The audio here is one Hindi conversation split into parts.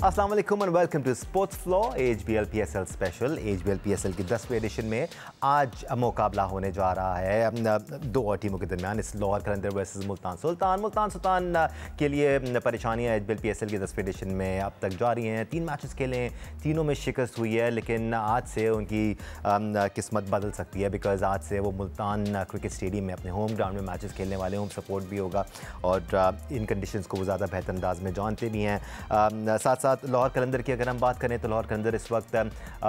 अस्सलाम वालेकुम and welcome to sports flow HBL PSL special. HBL PSL की 10वीं एडिशन में आज मुकाबला होने जा रहा है दो और टीमों के दरमियान। इस लाहौर कलंदर वर्सेस मुल्तान सुल्तान के लिए परेशानियां HBL PSL की 10वीं एडिशन में अब तक जारी हैं। 3 मैचेस खेले, तीनों में शिकस्त हुई है, लेकिन आज से उनकी किस्मत बदल सकती है बिकॉज आज से वो मुल्तान क्रिकेट स्टेडियम में अपने होम ग्राउंड में मैचेस खेलने वाले, होम सपोर्ट भी होगा और इन कंडीशंस को वो ज़्यादा बेहतर अंदाज में जानते भी हैं। साथ साथ लाहौर कलंदर की अगर हम बात करें तो लाहौर कलंदर इस वक्त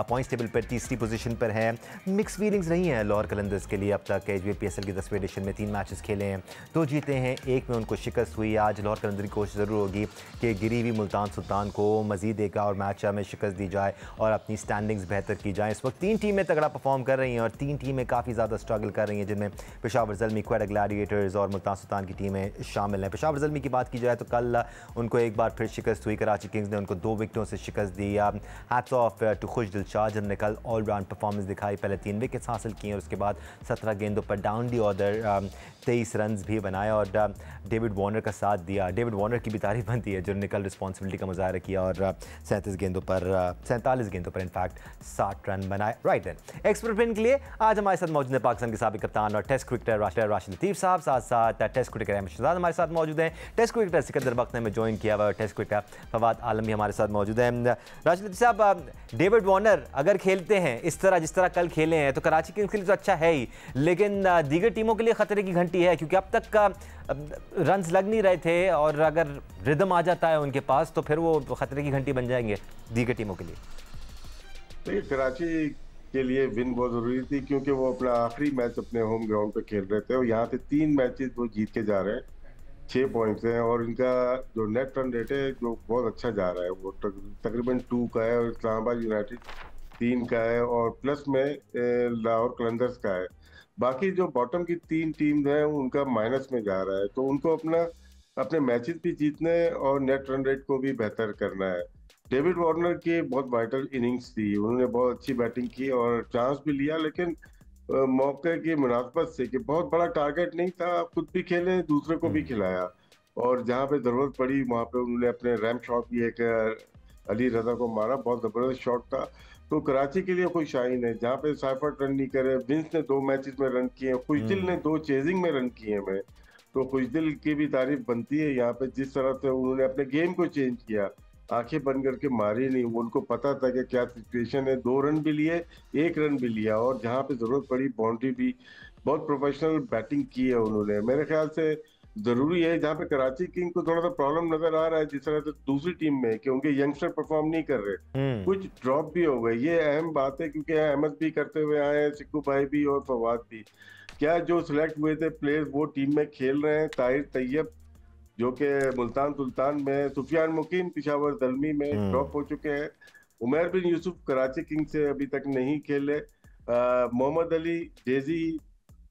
पॉइंट्स टेबल पर तीसरी पोजीशन पर है। मिक्स फीलिंग्स रही हैं लाहौर कलंदर्स के लिए अब तक। HBL PSL की 10वीं एडिशन में 3 मैचेस खेले हैं, 2 जीते हैं, 1 में उनको शिकस्त हुई। आज लाहौर कलंदर की कोशिश ज़रूर होगी कि गिरी हुई मुल्तान सुल्तान को मज़ीद एक और मैच में शिकस्त दी जाए और अपनी स्टैंडिंग्स बेहतर की जाए। इस वक्त 3 टीमें तगड़ा परफॉर्म कर रही हैं और 3 टीमें काफ़ी ज़्यादा स्ट्रगल कर रही हैं, जिनमें पेशावर ज़ल्मी, क्वेटा ग्लैडिएटर्स और मुल्तान सुल्तान की टीमें शामिल हैं। पेशावर ज़ल्मी की बात की जाए तो कल उनको एक बार फिर शिकस्त हुई। कराची किंग्स ने उनको 2 विकेटों से शिकस्त दी। हैट्स ऑफ टू खुशदिल शाह जिन्होंने कल ऑलराउंड परफॉर्मेंस दिखाई, पहले 3 विकेट्स हासिल किए और उसके बाद 17 गेंदों पर डाउन दी ऑर्डर 23 रन भी बनाए और डेविड वार्नर का साथ दिया। डेविड वार्नर की भी तारीफ बनती है जिन्होंने कल रिस्पॉन्सिबिलिटी का मुजाहरा किया और 47 गेंदों पर इनफैक्ट 60 रन बनाए। राइट देन एक्सपर्ट पिन के लिए आज हमारे साथ मौजूद है पाकिस्तान के साबिक कप्तान और टेस्ट क्रिकेटर राशिद लतीफ़ साहब, साथ साथ टेस्ट क्रिकेटर अहमद शहजाद हमारे साथ मौजूद हैं। टेस्ट क्रिकेटर सिकंदर बख्त ने हमें ज्वाइन किया हुआ, टेस्ट क्रिकेटर फवाद आलम भी हमारे साथ मौजूद हैं। राशिद लतीफ़ साहब, डेविड वार्नर अगर खेलते हैं इस तरह जिस तरह कल खेले हैं तो कराची किंग्स के लिए तो अच्छा है ही, लेकिन दीगर टीमों के लिए खतरे की घंटी है क्योंकि अब तक का रन्स लग नहीं रहे थे और अगर रिदम आ जाता है उनके पास तो फिर वो खतरे की घंटी बन जाएंगे दीगर टीमों के लिए। देखिए, कराची के लिए विन बहुत जरूरी थी क्योंकि वो अपना आखिरी मैच अपने होम ग्राउंड पे खेल रहे थे और यहाँ पे 3 मैचेस वो जीत के जा रहे हैं, 6 पॉइंट्स हैं और इनका जो नेट रन रेट है जो बहुत अच्छा जा रहा है, वो तकरीबन 2 का है और इस्लामाबाद यूनाइटेड 3 का है और प्लस में लाहौर कलंदर्स का है। बाकी जो बॉटम की 3 टीम है उनका माइनस में जा रहा है, तो उनको अपने मैचेस भी जीतने और नेट रन रेट को भी बेहतर करना है। डेविड वार्नर की बहुत वाइटल इनिंग्स थी, उन्होंने बहुत अच्छी बैटिंग की और चांस भी लिया, लेकिन मौके की मुनासबत से कि बहुत बड़ा टारगेट नहीं था, खुद भी खेले, दूसरे को भी खिलाया और जहां पे जरूरत पड़ी वहां पे उन्होंने अपने रैम शॉट भी एक अली रजा को मारा, बहुत जबरदस्त शॉट था। तो कराची के लिए कोई शाइन है जहाँ पे साइफर्ट रन नहीं करे। विंस ने 2 मैचेस में रन किए हैं, खुशदिल ने 2 चेजिंग में रन किए हैं। तो खुशदिल की भी तारीफ बनती है यहाँ पे, जिस तरह से उन्होंने अपने गेम को चेंज किया, आंखें बंद करके मारी नहीं, उनको पता था कि क्या सिचुएशन है। 2 रन भी लिए, 1 रन भी लिया और जहाँ पे जरूरत पड़ी बाउंड्री भी, बहुत प्रोफेशनल बैटिंग की है उन्होंने। मेरे ख्याल से जरूरी है जहाँ पे कराची किंग को थोड़ा सा प्रॉब्लम नजर आ रहा है जिस तरह से दूसरी टीम में कि उनके यंगस्टर परफॉर्म नहीं कर रहे, कुछ ड्रॉप भी हो गए। ये अहम बात है क्योंकि अहमद भी करते हुए आए हैं, सिक्कू भाई भी और फवाद भी। क्या जो सिलेक्ट हुए थे प्लेयर्स वो टीम में खेल रहे हैं? ताहिर तैयब जो कि मुल्तान सुल्तान में, सुफियान मुकीम पेशावर ज़ल्मी में ड्रॉप हो चुके हैं, उमर बिन यूसुफ कराची किंग से अभी तक नहीं खेले, मोहम्मद अली डेजी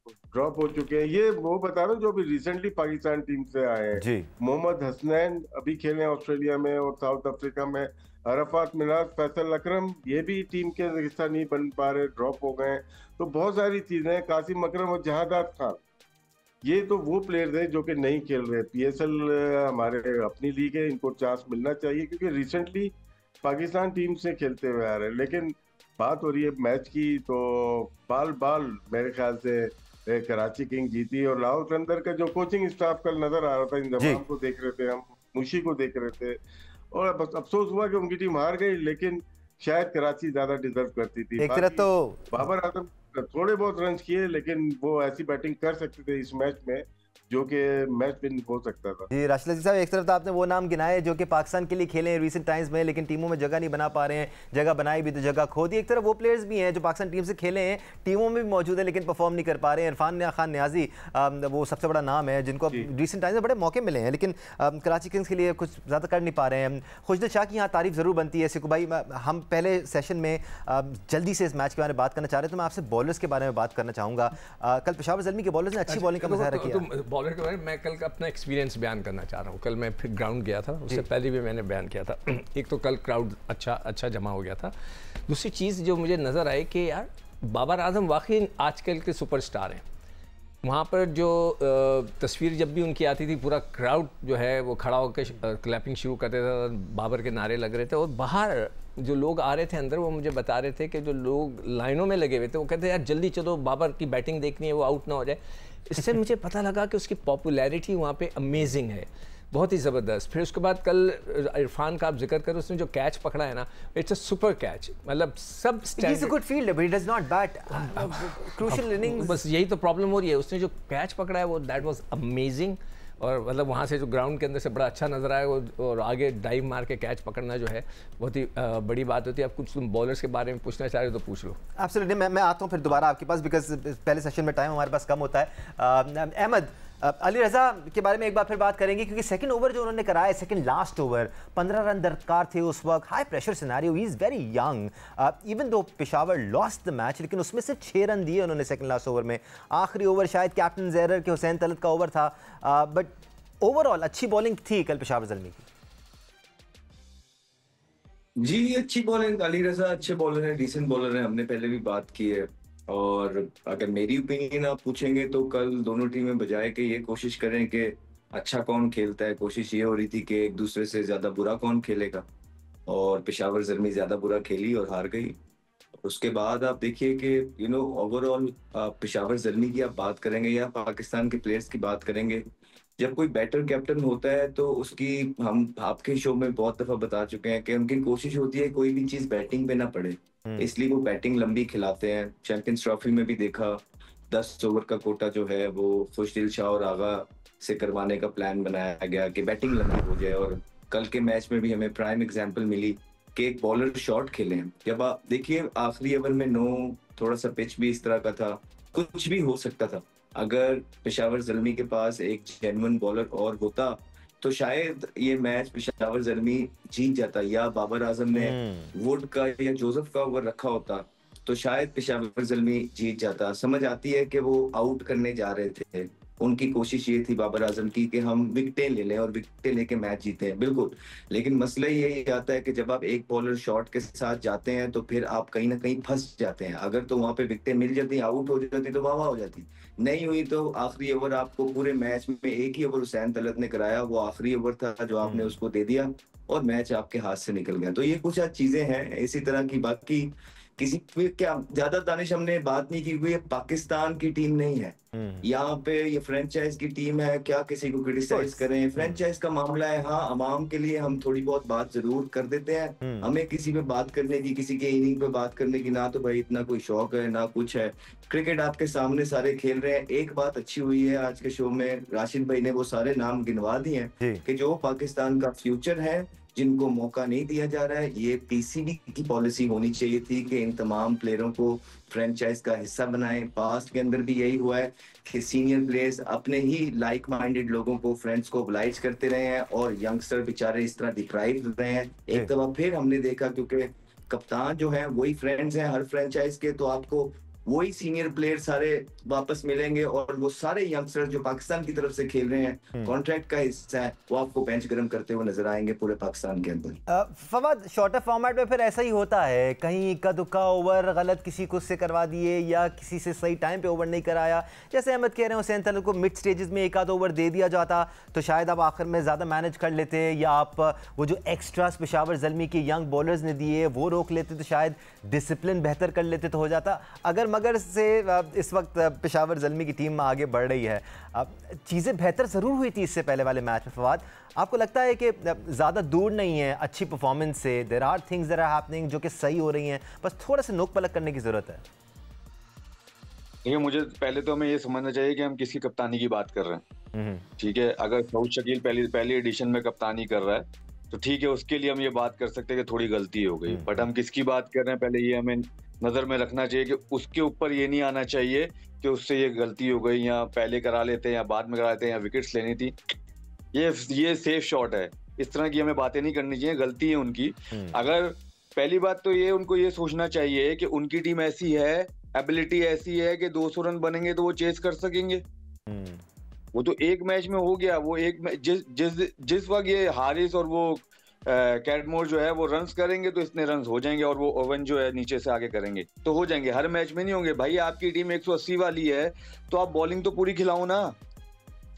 ड्रॉप हो चुके हैं। ये वो बता रहा हूँ जो अभी रिसेंटली पाकिस्तान टीम से आए हैं। मोहम्मद हसनैन अभी खेले ऑस्ट्रेलिया में और साउथ अफ्रीका में। अरफात मिनाज, फैसल अकरम ये भी टीम के हिस्सा नहीं बन पा रहे, ड्रॉप हो गए। तो बहुत सारी चीजें हैं। कासिम अकरम और जहादात खान, ये तो वो प्लेयर्स हैं जो कि नहीं खेल रहे। PSL हमारे अपनी लीग है, इनको चांस मिलना चाहिए क्योंकि रिसेंटली पाकिस्तान टीम से खेलते हुए आ रहे हैं। लेकिन बात हो रही है मैच की, तो बाल मेरे ख्याल से कराची किंग जीती। और लाहौर कलंदर का जो कोचिंग स्टाफ कल नजर आ रहा था, इंजमाम को देख रहे थे हम, मुशी को देख रहे थे और बस अफसोस हुआ कि उनकी टीम हार गई, लेकिन शायद कराची ज्यादा डिजर्व करती थी। एक तरह तो बाबर आजम थोड़े बहुत रन किए, लेकिन वो ऐसी बैटिंग कर सकते थे इस मैच में जो कि मैच विन हो सकता था। जी राशिद लतीफ़ साहब, एक तरफ तो आपने वो नाम गिनाए जो कि पाकिस्तान के लिए खेले हैं रिसेंट टाइम्स में, लेकिन टीमों में जगह नहीं बना पा रहे हैं, जगह बनाई भी तो जगह खो दी। एक तरफ वो प्लेयर्स भी हैं जो पाकिस्तान टीम से खेले हैं, टीमों में भी मौजूद है लेकिन परफॉर्म नहीं कर पा रहे हैं। इरफान खान न्याजी वो सबसे बड़ा नाम है जिनको रिसेंट टाइम्स में बड़े मौके मिले हैं, लेकिन कराची किंग्स के लिए कुछ ज़्यादा कर नहीं पा रहे हैं। खुशदिल शाह की यहाँ तारीफ ज़रूर बनती है। सिक्कू भाई, हम पहले सेशन में जल्दी से इस मैच के बारे में बात करना चाह रहे थे, मैं आपसे बॉलर्स के बारे में बात करना चाहूँगा। कल पेशावर ज़ल्मी के बॉलर्स ने अच्छी बॉलिंग का मुजाहरा किया। बॉलर के बारे में मैं कल का अपना एक्सपीरियंस बयान करना चाह रहा हूँ। कल मैं फिर ग्राउंड गया था, उससे पहले भी मैंने बयान किया था। एक तो कल क्राउड अच्छा जमा हो गया था। दूसरी चीज़ जो मुझे नज़र आई कि यार बाबर आजम वाकई आजकल के सुपरस्टार हैं। वहाँ पर जो तस्वीर जब भी उनकी आती थी, पूरा क्राउड जो है वो खड़ा होकर क्लैपिंग शुरू कर देता था, बाबर के नारे लग रहे थे, और बाहर जो लोग आ रहे थे अंदर, वो मुझे बता रहे थे कि जो लोग लाइनों में लगे हुए थे वो कहते यार जल्दी चलो, बाबर की बैटिंग देखनी है, वो आउट ना हो जाए। इससे मुझे पता लगा कि उसकी पॉपुलैरिटी वहाँ पे अमेजिंग है, बहुत ही ज़बरदस्त। फिर उसके बाद कल इरफान का आप जिक्र करो, उसने जो कैच पकड़ा है ना, इट्स अ सुपर कैच, मतलब सब He's a good fielder, but he does not bat crucial innings. बस यही तो प्रॉब्लम हो रही है। उसने जो कैच पकड़ा है वो दैट वाज अमेजिंग, और मतलब वहाँ से जो ग्राउंड के अंदर से बड़ा अच्छा नज़र आया, और आगे डाइव मार के कैच पकड़ना जो है बहुत ही बड़ी बात होती है। अब कुछ तुम बॉलर्स के बारे में पूछना चाह रहे हो तो पूछ लो। एब्सोल्युटली, मैं आता हूँ फिर दोबारा आपके पास, बिकॉज पहले सेशन में टाइम हमारे पास कम होता है। अहमद, अली रज़ा के बारे में एक बार फिर बात करेंगे, क्योंकि सेकंड ओवर जो उन्होंने कराया, सेकंड लास्ट ओवर, 15 रन दरकार थे उस वक्त, high pressure scenario, he is very young, even though Peshawar lost the match, लेकिन उसमें से 6 रन दिए उन्होंने सेकंड लास्ट ओवर में। आखिरी ओवर शायद कैप्टन ज़ेरर के हुसैन तलत का ओवर था, बट ओवरऑल अच्छी बॉलिंग थी कल पेशावर ज़ल्मी की। जी, अच्छी बॉलिंग, अली रज़ा अच्छे बॉलर हैं, डिसेंट बॉलर हैं, हमने पहले भी बात की है। और अगर मेरी ओपिनियन आप पूछेंगे तो कल दोनों टीमें बजाय के ये कोशिश करें कि अच्छा कौन खेलता है, कोशिश ये हो रही थी कि एक दूसरे से ज्यादा बुरा कौन खेलेगा, और पेशावर ज़ल्मी ज्यादा बुरा खेली और हार गई। उसके बाद आप देखिए कि ओवरऑल पेशावर ज़ल्मी की आप बात करेंगे या पाकिस्तान के प्लेयर्स की बात करेंगे, जब कोई बैटर कैप्टन होता है तो उसकी, हम आपके शो में बहुत दफा बता चुके हैं कि उनकी कोशिश होती है कोई भी चीज बैटिंग पे ना पड़े, इसलिए वो बैटिंग लंबी खिलाते हैं। चैंपियंस ट्रॉफी में भी देखा, 10 ओवर का कोटा जो है वो खुशदिल शाह और आगा से करवाने का प्लान बनाया गया कि बैटिंग लंबी हो जाए, और कल के मैच में भी हमें प्राइम एग्जाम्पल मिली कि एक बॉलर शॉट खेले हैं। जब आप देखिए आखिरी ओवर में 9, थोड़ा सा पिच भी इस तरह का था, कुछ भी हो सकता था। अगर पेशावर ज़ल्मी के पास एक जेन्युइन बॉलर और होता तो शायद ये मैच पेशावर ज़ल्मी जीत जाता, या बाबर आजम ने वुड का या जोसेफ का ओवर रखा होता तो शायद पेशावर ज़ल्मी जीत जाता। समझ आती है कि वो आउट करने जा रहे थे, उनकी कोशिश ये थी बाबर आजम की कि हम विकेटें ले लें और विकेटें लेके मैच जीते हैं, बिल्कुल। लेकिन मसला यही आता है कि जब आप एक बॉलर शॉट के साथ जाते हैं तो फिर आप कहीं ना कहीं फंस जाते हैं। अगर तो वहां पे विकेटें मिल जाती, आउट हो जाती तो वाह हो जाती, नहीं हुई तो आखिरी ओवर आपको पूरे मैच में एक ही ओवर हुसैन तलत ने कराया, वो आखिरी ओवर था जो आपने उसको दे दिया और मैच आपके हाथ से निकल गया। तो ये कुछ चीजें हैं इसी तरह की। बाकी किसी पे क्या ज्यादा दानिश हमने बात नहीं की, ये पाकिस्तान की टीम नहीं है, यहाँ पे ये फ्रेंचाइज की टीम है, क्या किसी को क्रिटिसाइज करें, फ्रेंचाइज का मामला है। हाँ, अवाम के लिए हम थोड़ी बहुत बात जरूर कर देते हैं, हमें किसी पे बात करने की, किसी के इनिंग पे बात करने की ना तो भाई इतना कोई शौक है ना कुछ है। क्रिकेट आपके सामने सारे खेल रहे हैं। एक बात अच्छी हुई है आज के शो में, राशिद भाई ने वो सारे नाम गिनवा दिए हैं कि जो पाकिस्तान का फ्यूचर है, जिनको मौका नहीं दिया जा रहा है। ये पीसीबी की पॉलिसी होनी चाहिए थी कि इन तमाम प्लेयरों को फ्रेंचाइज का हिस्सा बनाएं। पास्ट के अंदर भी यही हुआ है कि सीनियर प्लेयर्स अपने ही लाइक माइंडेड लोगों को, फ्रेंड्स को ओब्लाइज करते रहे हैं और यंगस्टर बेचारे इस तरह डिप्राइव रहे हैं। एक दफा फिर हमने देखा, क्योंकि कप्तान जो है वही फ्रेंड्स हैं हर फ्रेंचाइज के, तो आपको वही सीनियर प्लेयर सारे वापस मिलेंगे और वो सारे यंगस्टर जो पाकिस्तान की तरफ से खेल रहे हैं, कॉन्ट्रैक्ट का हिस्सा है, वो आपको बेंच गर्म करते हुए नजर आएंगे पूरे पाकिस्तान के अंदर। फवाद, शॉर्टर फॉर्मेट में फिर ऐसा ही होता है, कहीं इक्का दुक्का ओवर गलत किसी को से करवा दिए या किसी से सही टाइम पे ओवर नहीं कराया। जैसे अहमद कह रहे हैं, हुसैन तलत को मिड स्टेजेस में एक आध ओवर दे दिया जाता तो शायद आप आखिर में ज़्यादा मैनेज कर लेते, या आप वो जो एक्स्ट्रास पेशावर ज़ल्मी के यंग बॉलर्स ने दिए वो रोक लेते तो शायद डिसिप्लिन बेहतर कर लेते तो हो जाता। अगर मगर से इस वक्त पेशावर ज़ल्मी की टीम आगे बढ़ रही है, चीज़ें बेहतर ज़रूर हुई थी इससे पहले वाले मैच में। फवाद, आपको लगता है कि ज़्यादा दूर नहीं है अच्छी परफॉर्मेंस से? There are things that are happening जो कि सही हो रही हैं, बस थोड़ा सा नोक पलक करने की ज़रूरत है। देखिए, मुझे पहले तो हमें ये समझना चाहिए कि हम किसकी कप्तानी की बात कर रहे हैं। ठीक है, अगर सऊद शकील पहली एडिशन में कप्तानी कर रहा है तो ठीक है, उसके लिए हम ये बात कर सकते हैं कि थोड़ी गलती हो गई, बट हम किसकी बात कर रहे हैं पहले ये हमें नजर में रखना चाहिए कि उसके ऊपर ये नहीं आना चाहिए कि उससे ये गलती हो गई, या पहले करा लेते हैं या बाद में करा लेते हैं, या विकेट्स लेनी थी, ये सेफ शॉट है, इस तरह की हमें बातें नहीं करनी चाहिए। गलती है उनकी। अगर पहली बात तो ये उनको ये सोचना चाहिए कि उनकी टीम ऐसी है, एबिलिटी ऐसी है कि 200 रन बनेंगे तो वो चेस कर सकेंगे। वो तो एक मैच में हो गया, वो एक जिस वक्त ये हारिस और वो कैटमोर जो है वो रन्स करेंगे तो इतने रन्स हो जाएंगे, और वो ओवन जो है नीचे से आगे करेंगे तो हो जाएंगे। हर मैच में नहीं होंगे भाई। आपकी टीम 180 वाली है तो आप बॉलिंग तो पूरी खिलाओ ना,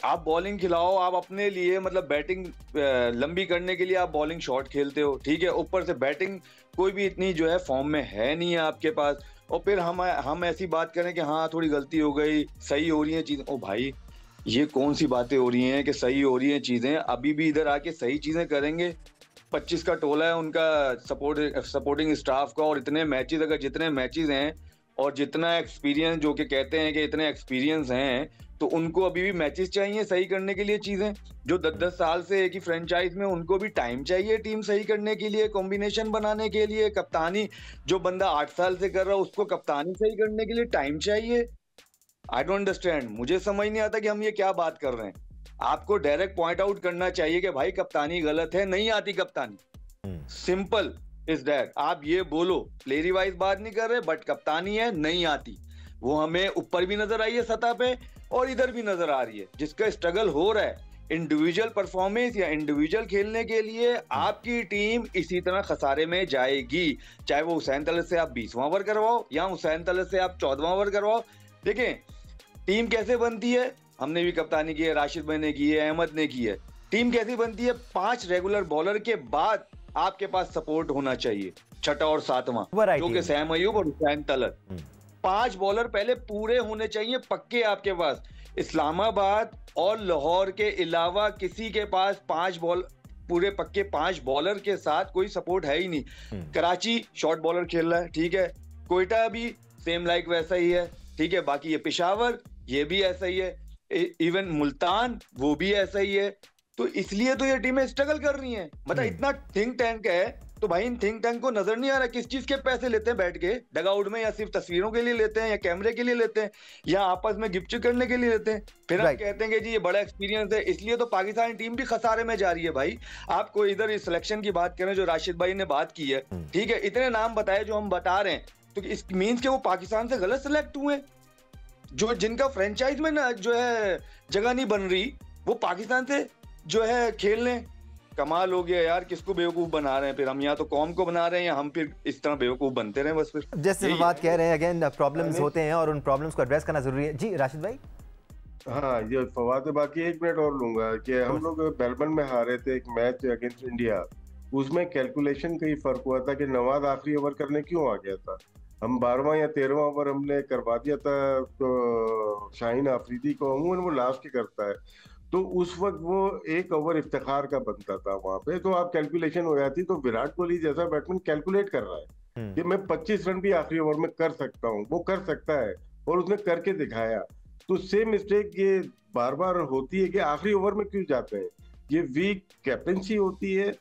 आप बॉलिंग खिलाओ। आप अपने लिए मतलब बैटिंग लंबी करने के लिए आप बॉलिंग शॉर्ट खेलते हो, ठीक है, ऊपर से बैटिंग कोई भी इतनी जो है फॉर्म में है नहीं है आपके पास, और फिर हम ऐसी बात करें कि हाँ थोड़ी गलती हो गई, सही हो रही है चीजें। ओ भाई, ये कौन सी बातें हो रही हैं कि सही हो रही हैं चीजें? अभी भी इधर आके सही चीजें करेंगे। 25 का टोला है उनका, सपोर्टिंग स्टाफ का, और इतने मैचेस, अगर जितने मैचेस हैं और जितना एक्सपीरियंस, जो कि कहते हैं कि इतने एक्सपीरियंस हैं, तो उनको अभी भी मैचेस चाहिए सही करने के लिए चीजें। जो 10-10 साल से एक ही फ्रेंचाइज में, उनको भी टाइम चाहिए टीम सही करने के लिए, कॉम्बिनेशन बनाने के लिए, कप्तानी जो बंदा 8 साल से कर रहा है उसको कप्तानी सही करने के लिए टाइम चाहिए। आई डोंट अंडरस्टैंड, मुझे समझ नहीं आता कि हम ये क्या बात कर रहे हैं। आपको डायरेक्ट पॉइंट आउट करना चाहिए कि भाई कप्तानी गलत है, नहीं आती कप्तानी, सिंपल इज दैट। आप ये बोलो, प्लेयरी वाइज बात नहीं कर रहे, बट कप्तानी है नहीं आती, वो हमें ऊपर भी नजर आई है सतह पे और इधर भी नजर आ रही है। जिसका स्ट्रगल हो रहा है इंडिविजुअल परफॉर्मेंस या इंडिविजुअल खेलने के लिए, आपकी टीम इसी तरह खसारे में जाएगी। चाहे वो हुसैन तलत से आप 20वां ओवर करवाओ या हुसैन तलत से आप 14वां ओवर करवाओ। देखें टीम कैसे बनती है, हमने भी कप्तानी की है, राशिद भाई ने की है, अहमद ने की है। टीम कैसी बनती है, 5 रेगुलर बॉलर के बाद आपके पास सपोर्ट होना चाहिए, छठा और सातवां, जो कि सैम अयूब और हुसैन तलत। 5 बॉलर पहले पूरे होने चाहिए पक्के आपके पास। इस्लामाबाद और लाहौर के अलावा किसी के पास 5 बॉल पूरे पक्के 5 बॉलर के साथ कोई सपोर्ट है ही नहीं। कराची शॉर्ट बॉलर खेल रहा है, ठीक है, कोयटा भी सेम लाइक वैसा ही है, ठीक है, बाकी ये पेशावर ये भी ऐसा ही है, इवन मुल्तान वो भी ऐसा ही है। तो इसलिए तो ये टीमें स्ट्रगल कर रही हैं। मतलब इतना थिंक टैंक है, तो भाई इन थिंक टैंक को नजर नहीं आ रहा किस चीज के पैसे लेते हैं बैठ के डगआउट में, या सिर्फ तस्वीरों के लिए लेते हैं, या कैमरे के लिए लेते हैं, या आपस में गिफ्ट करने के लिए लेते हैं। फिर हम कहते हैं कि जी ये बड़ा एक्सपीरियंस है। इसलिए तो पाकिस्तानी टीम भी खसारे में जा रही है भाई। आपको इधर इस सिलेक्शन की बात करें जो राशिद भाई ने बात की है, ठीक है, इतने नाम बताए जो हम बता रहे हैं, तो इस मीन्स के वो पाकिस्तान से गलत सिलेक्ट हुए। जो जिनका फ्रेंचाइज में ना जो है जगह नहीं बन रही, वो पाकिस्तान से जो है खेल लें। कमाल हो गया यार, किसको बेवकूफ बना रहे हैं फिर हम? या तो कौम को बना रहे हैं या हम फिर इस तरह बेवकूफ बनते रहे बस। फिर जैसे हम बात कह रहे हैं, अगेन प्रॉब्लम्स होते हैं और उन प्रॉब्लम्स को एड्रेस करना जरूरी है। जी राशिद भाई। हाँ, ये फवाद है। बाकी 1 मिनट और लूंगा कि हम लोग मेलबर्न में हारे थे एक मैच अगेंस्ट इंडिया, उसमें कैलकुलेशन का ही फर्क हुआ था कि नवाज आखिरी ओवर करने क्यों आ गया था। हम 12वां या 13वां ओवर हमने करवा दिया था तो शाहीन आफरीदी को, अमूमन वो लास्ट ही करता है, तो उस वक्त वो 1 ओवर इफ्तिखार का बनता था वहां पे, तो आप कैलकुलेशन हो जाती। तो विराट कोहली जैसा बैट्समैन कैलकुलेट कर रहा है कि मैं 25 रन भी आखिरी ओवर में कर सकता हूँ, वो कर सकता है और उसने करके दिखाया। तो सेम मिस्टेक ये बार बार होती है कि आखिरी ओवर में क्यों जाते हैं, ये वीक कैप्टनसी होती है।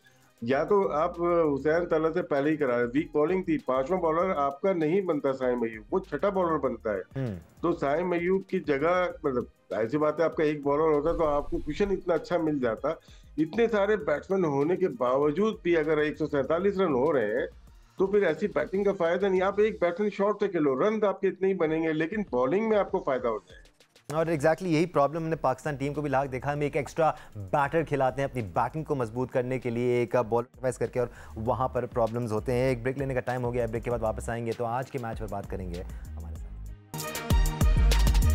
या तो आप हुसैन तलत से पहले ही करा रहे, वीक बॉलिंग थी, 5वां बॉलर आपका नहीं बनता साइम अयूब, वो छठा बॉलर बनता है। तो साइम अयूब की जगह, मतलब ऐसी बात है, आपका एक बॉलर होता तो आपको कुशन इतना अच्छा मिल जाता। इतने सारे बैट्समैन होने के बावजूद भी अगर 147 रन हो रहे हैं तो फिर ऐसी बैटिंग का फायदा नहीं। आप एक बैट्समैन शॉर्ट से खेलो, रन आपके इतने ही बनेंगे, लेकिन बॉलिंग में आपको फायदा होता है। और एग्जैक्टली यही प्रॉब्लम हमने पाकिस्तान टीम को भी लाख देखा। हम एक एक्स्ट्रा बैटर खिलाते हैं अपनी बैटिंग को मजबूत करने के लिए, एक बॉलर फेस करके, और वहाँ पर प्रॉब्लम्स होते हैं। एक ब्रेक लेने का टाइम हो गया है, ब्रेक के बाद वापस आएंगे तो आज के मैच पर बात करेंगे हमारे साथ।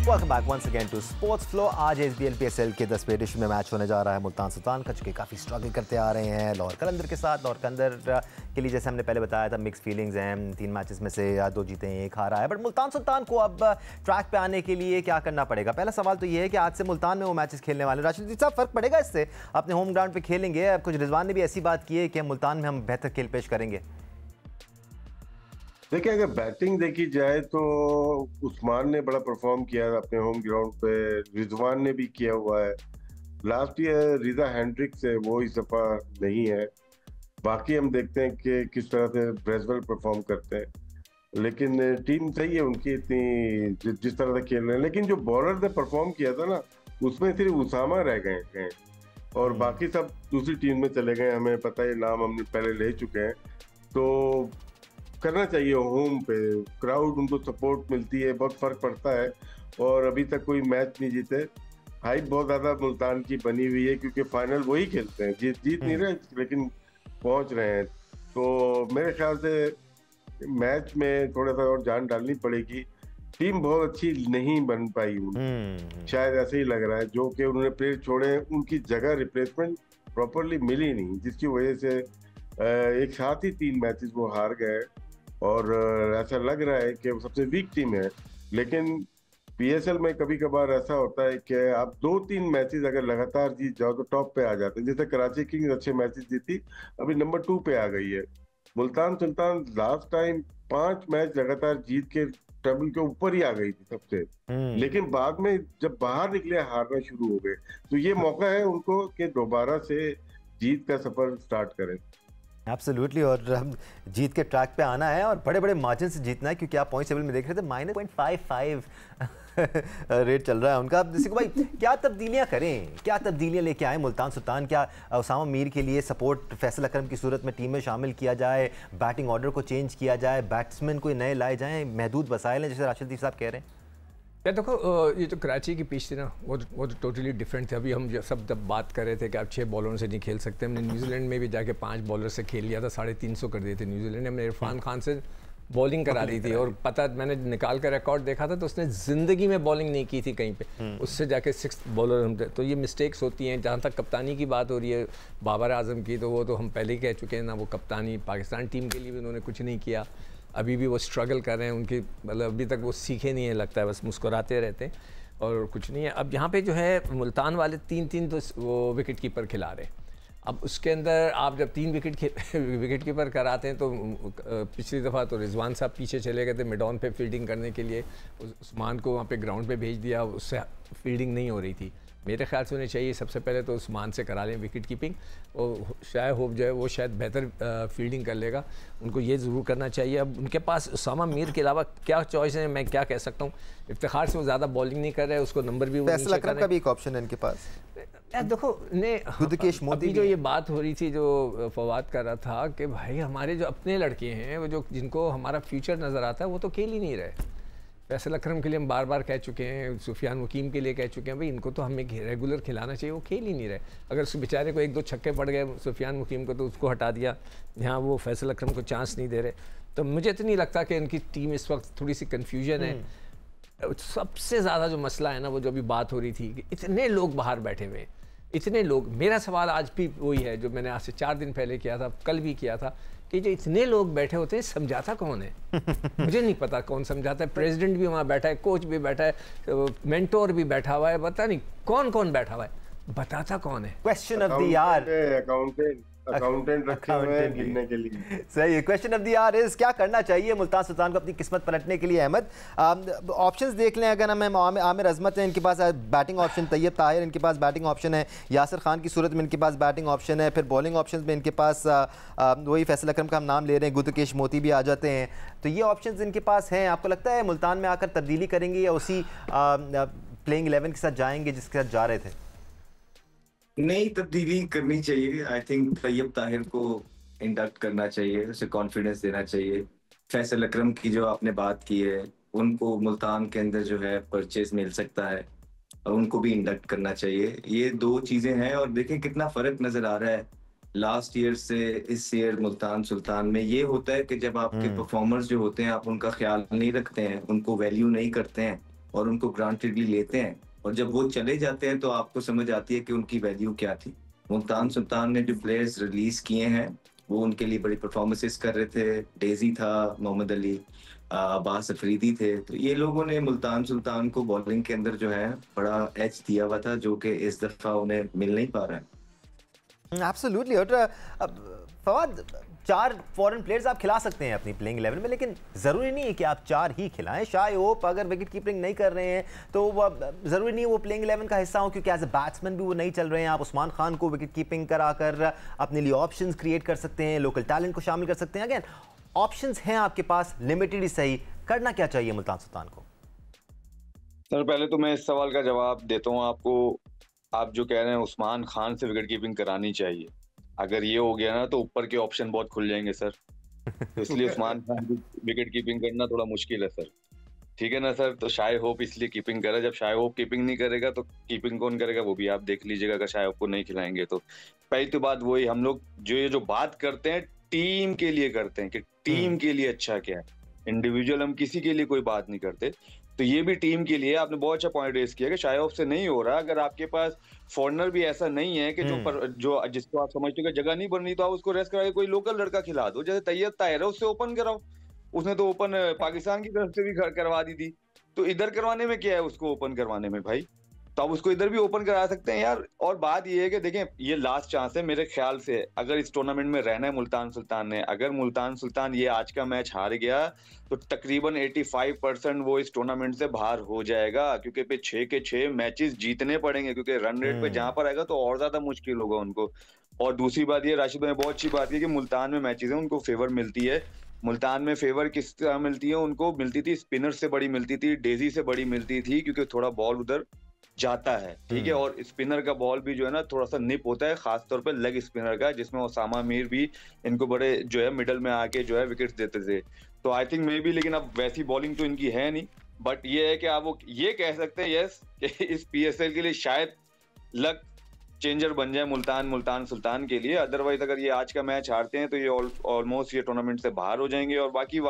Welcome back once again to sports flow. आज SBL PSL के 10वें एडिशन में मैच होने जा रहा है मुल्तान सुल्तान का, चूँकि काफ़ी स्ट्रगल करते आ रहे हैं लाहौर कलंदर के साथ। लाहौर कलंदर के लिए जैसे हमने पहले बताया था मिक्स फीलिंग्स हैं, 3 मैचेस में से 2 जीते हैं, 1 हारा है। बट मुल्तान सुल्तान को अब ट्रैक पे आने के लिए क्या करना पड़ेगा? पहला सवाल तो ये है कि आज से मुल्तान में वो मैचेस खेलने वाले, राशिद साहब फ़र्क पड़ेगा इससे? अपने होम ग्राउंड पर खेलेंगे। अब कुछ रिजवान ने भी ऐसी बात की है कि मुल्तान में हम बेहतर खेल पेश करेंगे। देखिए, अगर बैटिंग देखी जाए तो उस्मान ने बड़ा परफॉर्म किया अपने होम ग्राउंड पे, रिजवान ने भी किया हुआ है। लास्ट ईयर रिजा हैंड्रिक्स है, वो इस दफा नहीं है। बाकी हम देखते हैं कि किस तरह से ब्रेसवेल परफॉर्म करते हैं, लेकिन टीम सही है उनकी इतनी जिस तरह से खेल रहे हैं। लेकिन जो बॉलर ने परफॉर्म किया था ना, उसमें सिर्फ उसामा रह गए हैं और बाकी सब दूसरी टीम में चले गए। हमें पता है, नाम हमने पहले ले चुके हैं। तो करना चाहिए होम पे, क्राउड उनको सपोर्ट मिलती है, बहुत फर्क पड़ता है। और अभी तक कोई मैच नहीं जीते, हाइप बहुत ज्यादा मुल्तान की बनी हुई है क्योंकि फाइनल वही खेलते हैं, जीत नहीं रहे, लेकिन पहुंच रहे हैं, तो मेरे ख्याल से मैच में थोड़ा सा और जान डालनी पड़ेगी। टीम बहुत अच्छी नहीं बन पाई उनकी, शायद ऐसे ही लग रहा है। जो कि उन्होंने प्लेयर छोड़े, उनकी जगह रिप्लेसमेंट प्रॉपरली मिली नहीं, जिसकी वजह से एक साथ ही 3 मैचेस वो हार गए। और ऐसा लग रहा है कि वो सबसे वीक टीम है। लेकिन पीएसएल में कभी कभार ऐसा होता है कि आप 2-3 मैचेस अगर लगातार जीत जाओ तो टॉप पे आ जाते हैं। जैसे कराची किंग्स अच्छे मैचेस जीती, अभी नंबर 2 पे आ गई है। Multan Sultan last time 5 match लगातार जीत के टेबल के ऊपर ही आ गई थी सबसे, लेकिन बाद में जब बाहर निकले हारना शुरू हो गए। तो ये मौका है उनको कि दोबारा से जीत का सफर स्टार्ट करें। एब्सोल्युटली, और हम जीत के ट्रैक पे आना है और बड़े बड़े मार्जिन से जीतना है, क्योंकि आप पॉइंट टेबल में देख रहे थे -0.55 रेट चल रहा है उनका। जैसे को भाई क्या तब्दीलियां करें, क्या तब्दीलियां लेके आए मुल्तान सुल्तान? क्या उसामा मीर के लिए सपोर्ट फैसल अकरम की सूरत में टीम में शामिल किया जाए, बैटिंग ऑर्डर को चेंज किया जाए, बैट्समैन कोई नए लाए जाएँ, महदूद वसाइल हैं जैसे राशिद लतीफ़ साहब कह रहे हैं? यार देखो, ये जो कराची की पिच थी ना, वो तो टोटली डिफरेंट थी। अभी हम जब बात कर रहे थे कि आप 6 बॉलरों से नहीं खेल सकते, हमने न्यूजीलैंड में भी जाके 5 बॉलर से खेल लिया था, 350 कर दिए थे न्यूजीलैंड ने। हमने इरफान खान से बॉलिंग करा दी थी, और पता मैंने निकाल कर रिकॉर्ड देखा था तो उसने ज़िंदगी में बॉलिंग नहीं की थी कहीं पे, उससे जाके 6 बॉलर हम थे। तो ये मिस्टेक्स होती हैं। जहाँ तक कप्तानी की बात हो रही है बाबर आजम की, तो वो तो हम पहले ही कह चुके हैं ना, वो कप्तानी पाकिस्तान टीम के लिए भी उन्होंने कुछ नहीं किया। अभी भी वो स्ट्रगल कर रहे हैं, उनकी मतलब अभी तक वो सीखे नहीं है, लगता है बस मुस्कुराते रहते हैं और कुछ नहीं है। अब यहाँ पे जो है मुल्तान वाले 3-3 तो वो विकेट कीपर खिला रहे हैं। अब उसके अंदर आप जब 3 विकेट कीपर कराते हैं, तो पिछली दफ़ा तो रिजवान साहब पीछे चले गए थे मिड ऑन पे फील्डिंग करने के लिए, उस्मान को वहाँ पे ग्राउंड पे भेज दिया, उससे फील्डिंग नहीं हो रही थी। मेरे ख्याल से उन्हें चाहिए सबसे पहले तो उस्मान से करा लें विकेट कीपिंग, और शायद होप जो है वो शायद बेहतर फील्डिंग कर लेगा, उनको ये ज़रूर करना चाहिए। अब उनके पास उसामा मीर के अलावा क्या चॉइस है, मैं क्या कह सकता हूँ। इफ्तिखार से वो ज़्यादा बॉलिंग नहीं कर रहे, उसको नंबर भी फैसल अकरम का भी एक ऑप्शन है इनके पास। यार देखो, अभी जो ये बात हो रही थी, जो फवाद कर रहा था कि भाई हमारे जो अपने लड़के हैं, वो जो जिनको हमारा फ्यूचर नज़र आता है, वो तो खेल ही नहीं रहे। फैसल अकरम के लिए हम बार बार कह चुके हैं, सुफियान मुकीम के लिए कह चुके हैं, भाई इनको तो हमें रेगुलर खिलाना चाहिए, वो खेल ही नहीं रहे। अगर उस बेचारे को 1-2 छक्के पड़ गए सुफियान मुकीम को, तो उसको हटा दिया, यहाँ वो फैसल अकरम को चांस नहीं दे रहे। तो मुझे तो नहीं लगता कि इनकी टीम इस वक्त थोड़ी सी कन्फ्यूजन है। सबसे ज़्यादा जो मसला है ना, वो जो अभी बात हो रही थी कि इतने लोग बाहर बैठे हुए हैं, इतने लोग। मेरा सवाल आज भी वही है जो मैंने आज से 4 दिन पहले किया था, कल भी किया था, कि जो इतने लोग बैठे होते हैं, समझाता कौन है? मुझे नहीं पता कौन समझाता है। प्रेसिडेंट भी वहाँ बैठा है, कोच भी बैठा है, मेंटोर भी बैठा हुआ है, पता नहीं कौन कौन बैठा हुआ है, बताता कौन है? क्वेश्चन ऑफ द यार, अकाउंटेंट रखे हुए हैं गिनने के लिए। सही है। क्वेश्चन ऑफ द यार इज, क्या करना चाहिए मुल्तान सुल्तान को अपनी किस्मत पलटने के लिए? अहमद, ऑप्शंस देख लें। अगर हम आमिर अजमत है, इनके पास बैटिंग ऑप्शन, तैयब ताहिर इनके पास बैटिंग ऑप्शन है, यासिर खान की सूरत में इनके पास बैटिंग ऑप्शन है, फिर बॉलिंग ऑप्शन में इनके पास वही फैसल अकरम का हम नाम ले रहे हैं, गुदकेश मोती भी आ जाते हैं। तो ये ऑप्शंस इनके पास हैं। आपको लगता है मुल्तान में आकर तब्दीली करेंगे या उसी प्लेइंग 11 के साथ जाएंगे जिसके साथ जा रहे थे? नई तब्दीली करनी चाहिए। आई थिंक तैयब ताहिर को इंडक्ट करना चाहिए, उसे कॉन्फिडेंस देना चाहिए। फैसल अकरम की जो आपने बात की है, उनको मुल्तान के अंदर जो है परचेज मिल सकता है, और उनको भी इंडक्ट करना चाहिए। ये 2 चीजें हैं, और देखें कितना फर्क नजर आ रहा है लास्ट ईयर से इस ईयर मुल्तान सुल्तान में। ये होता है कि जब आपके परफॉर्मर्स जो होते हैं, आप उनका ख्याल नहीं रखते हैं, उनको वैल्यू नहीं करते हैं और उनको ग्रांटेडली लेते हैं, और जब वो चले जाते हैं तो आपको समझ आती है कि उनकी वैल्यू क्या थी। मुल्तान सुल्तान ने जो प्लेयर्स रिलीज किए हैं, वो उनके लिए बड़ी परफॉर्मेंसेस कर रहे थे। डेजी था, मोहम्मद अली, अब्बास अफरीदी थे। तो ये लोगों ने मुल्तान सुल्तान को बॉलिंग के अंदर जो है बड़ा एज दिया हुआ था, जो कि इस दफा उन्हें मिल नहीं पा रहा है। एब्सोल्युटली। और फवाद, 4 फॉरेन प्लेयर्स आप खिला सकते हैं अपनी प्लेइंग 11 में, लेकिन ज़रूरी नहीं है कि आप 4 ही खिलाएं। शायद होप अगर विकेट कीपिंग नहीं कर रहे हैं तो ज़रूरी नहीं है वो प्लेइंग 11 का हिस्सा हो, क्योंकि एज ए बैट्समैन भी वो नहीं चल रहे हैं। आप उस्मान खान को विकेट कीपिंग कराकर अपने लिए ऑप्शंस क्रिएट कर सकते हैं, लोकल टैलेंट को शामिल कर सकते हैं। अगेन ऑप्शंस हैं आपके पास, लिमिटेड ही सही। करना क्या चाहिए मुल्तान सुल्तान को? सर, पहले तो मैं इस सवाल का जवाब देता हूँ आपको। आप जो कह रहे हैं उस्मान खान से विकेट कीपिंग करानी चाहिए, अगर ये हो गया ना तो ऊपर के ऑप्शन बहुत खुल जाएंगे सर। तो इसलिए उस्मान खान की विकेट कीपिंग करना थोड़ा मुश्किल है सर। ठीक है ना सर। तो शाय होप इसलिए कीपिंग कर रहा है, जब शाय होप कीपिंग नहीं करेगा तो कीपिंग कौन करेगा वो भी आप देख लीजिएगा, अगर शाय होप को नहीं खिलाएंगे तो। पहली तो बात वही, हम लोग जो बात करते हैं टीम के लिए करते हैं कि टीम के लिए अच्छा क्या है, इंडिविजुअल हम किसी के लिए कोई बात नहीं करते। तो ये भी टीम के लिए आपने बहुत अच्छा पॉइंट रेस किया कि शाय होप से नहीं हो रहा। अगर आपके पास फॉरनर भी ऐसा नहीं है कि जो जिसको आप समझते हो कि जगह नहीं बन रही, तो आप उसको रेस्ट करा के कोई लोकल लड़का खिला दो, जैसे तैयब ताहिर है उससे ओपन कराओ। उसने तो ओपन पाकिस्तान की तरफ से भी करवा दी थी, तो इधर करवाने में क्या है उसको ओपन करवाने में भाई, तो आप उसको इधर भी ओपन करा सकते हैं यार। और बात ये है कि देखें, ये लास्ट चांस है मेरे ख्याल से, अगर इस टूर्नामेंट में रहना है मुल्तान सुल्तान ने। अगर मुल्तान सुल्तान ये आज का मैच हार गया तो तकरीबन 85% वो इस टूर्नामेंट से बाहर हो जाएगा, क्योंकि पे 6 के 6 मैचेस जीतने पड़ेंगे, क्योंकि रन रेट पे जहां पर आएगा तो और ज्यादा मुश्किल होगा उनको। और दूसरी बात ये, राशिद भाई बहुत अच्छी बात है कि मुल्तान में मैचेस है उनको फेवर मिलती है। मुल्तान में फेवर किस तरह मिलती है उनको? मिलती थी स्पिनर से बड़ी मिलती थी, डेजी से बड़ी मिलती थी, क्योंकि थोड़ा बॉल उधर जाता है, ठीक है। और स्पिनर का बॉल भी जो है ना थोड़ा सा निप होता है, खासतौर पे लेग स्पिनर का, जिसमें ओसामा मीर भी इनको बड़े जो है मिडल में आके जो है विकेट्स देते थे। तो आई थिंक मे बी, लेकिन अब वैसी बॉलिंग तो इनकी है नहीं, बट ये है कि आप वो ये कह सकते हैं यस कि इस PSL के लिए शायद लक चेंजर बन जाए मुल्तान सुल्तान के लिए। अदरवाइज अगर ये आज का मैच हारते हैं तो ये ऑलमोस्ट ये टूर्नामेंट से बाहर हो जाएंगे। और बाकी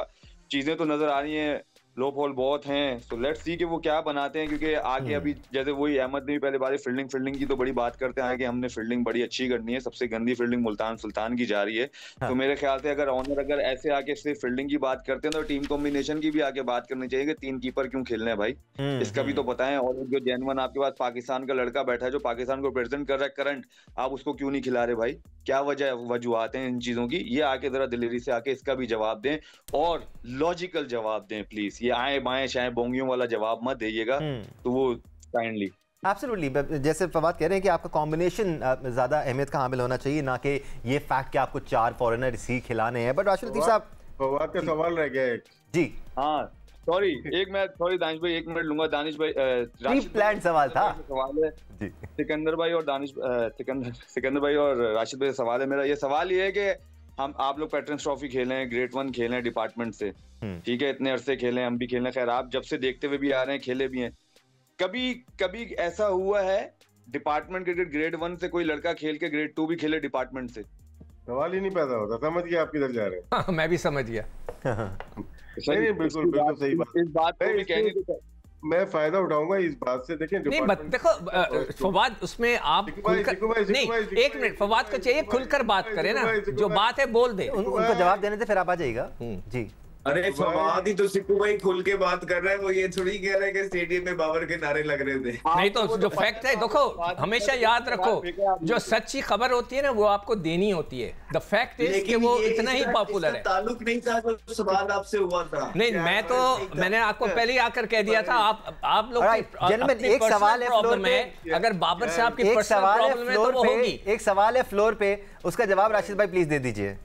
चीजें तो नजर आ रही हैं, लो फॉल बहुत हैं, सो लेट्स सी कि वो क्या बनाते हैं। क्योंकि आगे अभी जैसे वही अहमद ने भी पहले बात, फील्डिंग की तो बड़ी बात करते हैं कि हमने फील्डिंग बड़ी अच्छी करनी है, सबसे गंदी फील्डिंग मुल्तान सुल्तान की जा रही है। तो मेरे ख्याल से अगर ऑनर अगर ऐसे आके सिर्फ फील्डिंग की बात करते हैं तो टीम कॉम्बिनेशन की भी आगे बात करनी चाहिए कि 3 कीपर क्यों खेलने हैं भाई, इसका भी तो पता है। और जो जेन्युइन आपके पास पाकिस्तान का लड़का बैठा है जो पाकिस्तान को रिप्रेजेंट कर रहा है करंट, आप उसको क्यों नहीं खिला रहे भाई? क्या वजूहत हैं इन चीजों की? ये आके जरा दिलेरी से आके इसका भी जवाब दें, और लॉजिकल जवाब दें प्लीज। ये आए बाएं शायद बोंगियों वाला जवाब मत दीजिएगा, तो वो काइंडली। एब्सोल्युटली, जैसे फवाद कह रहे हैं कि आपका कॉम्बिनेशन ज़्यादा अहमियत का हामिल होना चाहिए, ना कि ये फैक्ट कि आपको 4 फॉरेनर ही खिलाने हैं। बट राशिद लतीफ़ साहब, फवाद का सवाल रह गया एक। जी हाँ सॉरी, सॉरी दानिश भाई, 1 मिनट लूंगा। दानिश भाई प्लान सवाल था, सवाल है जी। सिकंदर भाई और सिकंदर भाई और राशिद भाई सवाल है मेरा। ये सवाल ये है कि आप लोग पैटर्न्स ट्रॉफी खेले हैं, ग्रेड 1 खेले हैं डिपार्टमेंट से, ठीक है, इतने अरसे खेले हैं, हम भी खेले हैं, खैर आप जब से देखते हुए भी आ रहे हैं, खेले भी हैं। कभी ऐसा हुआ है डिपार्टमेंट क्रिकेट ग्रेड 1 से कोई लड़का खेल के ग्रेड 2 भी खेले डिपार्टमेंट से? सवाल ही नहीं पैदा होता। समझ गया आप किधर जा रहे हैं। मैं भी समझ गया। नहीं, बिल्कुल सही बात। इस बात को भी कहने मैं फायदा उठाऊंगा इस बात से। देखें नहीं, देखो फवाद, उसमें आप नहीं, एक मिनट, फवाद को चाहिए खुलकर बात करें ना, जो बात है बोल दे, उनको जवाब देने से फिर आप आ जाइएगा जी। अरे फवाद ही तो सिक्कू भाई खुल के बात कर रहा है, वो ये थोड़ी कह रहा है कि स्टेडियम में बाबर के नारे लग रहे थे। नहीं तो जो फैक्ट है, देखो हमेशा याद रखो, जो सच्ची खबर होती है ना वो आपको देनी होती है। द फैक्ट इज कि वो इतना ही पॉपुलर है। ताल्लुक नहीं था जो सवाल आपसे हुआ था। नहीं, मैंने आपको पहले ही आकर कह दिया था, आप लोग एक सवाल है फ्लोर पे, अगर बाबर साहब की पर्सनल प्रॉब्लम है तो वो होगी। एक सवाल है फ्लोर पे, उसका जवाब राशिद भाई प्लीज दे दीजिए।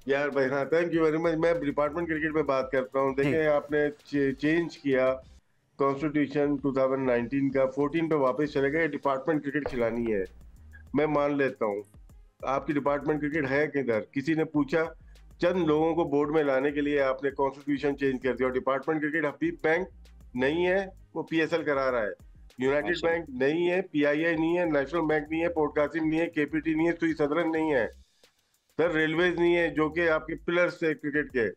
यार भाई, हाँ, थैंक यू वेरी मच। मैं डिपार्टमेंट क्रिकेट में बात करता हूँ। देखें, आपने चेंज किया कॉन्स्टिट्यूशन 2019 का, 14 पे वापस चले गए, डिपार्टमेंट क्रिकेट खिलानी है। मैं मान लेता हूँ आपकी डिपार्टमेंट क्रिकेट है किधर? किसी ने पूछा? चंद लोगों को बोर्ड में लाने के लिए आपने कॉन्स्टिट्यूशन चेंज कर दिया। और डिपार्टमेंट क्रिकेट हबीब बैंक नहीं है, वो PSL करा रहा है। यूनाइटेड बैंक नहीं है, PII नहीं है, नेशनल बैंक नहीं है, पोर्ट कासिम नहीं है, KPT नहीं है, सुई सदरन नहीं है, सर रेलवेज नहीं है, जो कि आपके पिलर्स है क्रिकेट के।